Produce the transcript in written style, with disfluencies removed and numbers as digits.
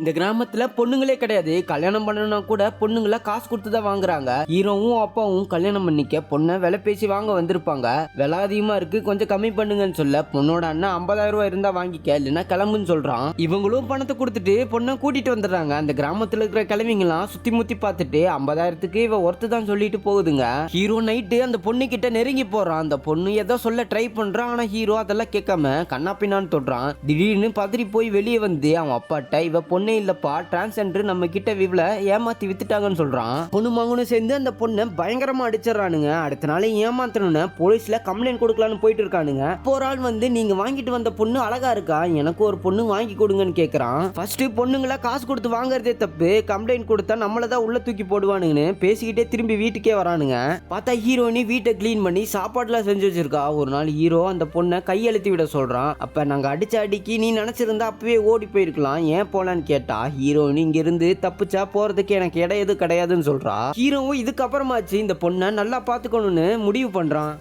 இந்த கிராமத்துல பொண்ணுங்களே கிடையாது. கல்யாணம் பண்ணணும்னா கூட பொண்ணுங்கள காசு கொடுத்து தான் வாங்குறாங்க. ஹீரோவும் அப்பாவும் கல்யாணம் பண்ணிக்க பொண்ணை விலை பேசி வாங்க வந்திருப்பாங்க. விலை அதிகமா இருக்கு, கொஞ்சம் கம்மி பண்ணுங்கன்னு சொல்ல பொண்ணோட அண்ணன் 50,000 ரூபாய் இருந்தா வாங்கிக்க, இல்லைன்னா கிளம்புன்னு சொல்றான். இவங்களும் பணத்தை கொடுத்துட்டு பொண்ணை கூட்டிட்டு வந்துடுறாங்க. அந்த கிராமத்துல இருக்கிற கிழவிங்களாம் சுத்தி முத்தி பார்த்துட்டு 50,000க்கு இவ ஒருத்து தான் சொல்லிட்டு போகுதுங்க. ஹீரோ நைட்டு அந்த பொண்ணு கிட்ட நெருங்கி போறான். அந்த பொண்ணு ஏதோ சொல்ல ட்ரை பண்றான். ஆனா ஹீரோ அதெல்லாம் கேட்காம கண்ணாப்பின்னான்னு தொடுறான். திடீர்னு பதறி போய் வெளியே வந்து அவன் அப்பாட்ட இவ பொண்ணு இல்லப்பா, டிரான்ஸ்ஜெண்டர், நம்ம கிட்ட விவல ஏமாத்தி வித்துட்டாங்கன்னு சொல்றான். பொண்ணு மகனும் சேர்ந்து அந்த பொண்ணை பயங்கரமா அடிச்சிடறானுங்க. அடுத்த நாள் ஏமாத்தணும்னு போலீஸ்ல கம்ப்ளைண்ட் கொடுக்கலான்னு போயிட்டு இருக்கானுங்க. ஒரு ஆள் வந்து நீங்க வாங்கிட்டு வந்த பொண்ணு அழகா இருக்கா, எனக்கு ஒரு பொண்ணு வாங்கி கொடுங்கன்னு கேக்குறான். ஃபர்ஸ்ட் பொண்ணுங்கள காசு கொடுத்து வாங்குறதே தப்பு, கம்ப்ளைண்ட் கொடுத்தா நம்மளதான் உள்ள தூக்கி போடுவானுங்கன்னு பேசிக்கிட்டே திரும்பி வீட்டுக்கே வரானுங்க. பார்த்தா ஹீரோனி வீட்டை கிளீன் பண்ணி சாப்பாடுலாம் செஞ்சு வச்சிருக்கா. ஒரு நாள் ஹீரோ அந்த பொண்ணை கையெழுத்தி விட சொல்றான். அப்ப நாங்க அடிச்ச அடிக்கி நீ நினைச்சிருந்தா அப்பவே ஓடி போயிருக்கலாம், ஏன் போலான்னு கேட்டா ஹீரோனி இங்க இருந்து தப்பிச்சா போறதுக்கு எனக்கு இடம் எது கிடையாதுன்னு சொல்றா. ஹீரோவும் இதுக்கு அப்புறமாச்சு இந்த பொண்ணை நல்லா பாத்துக்கணும்னு முடிவு பண்றான்.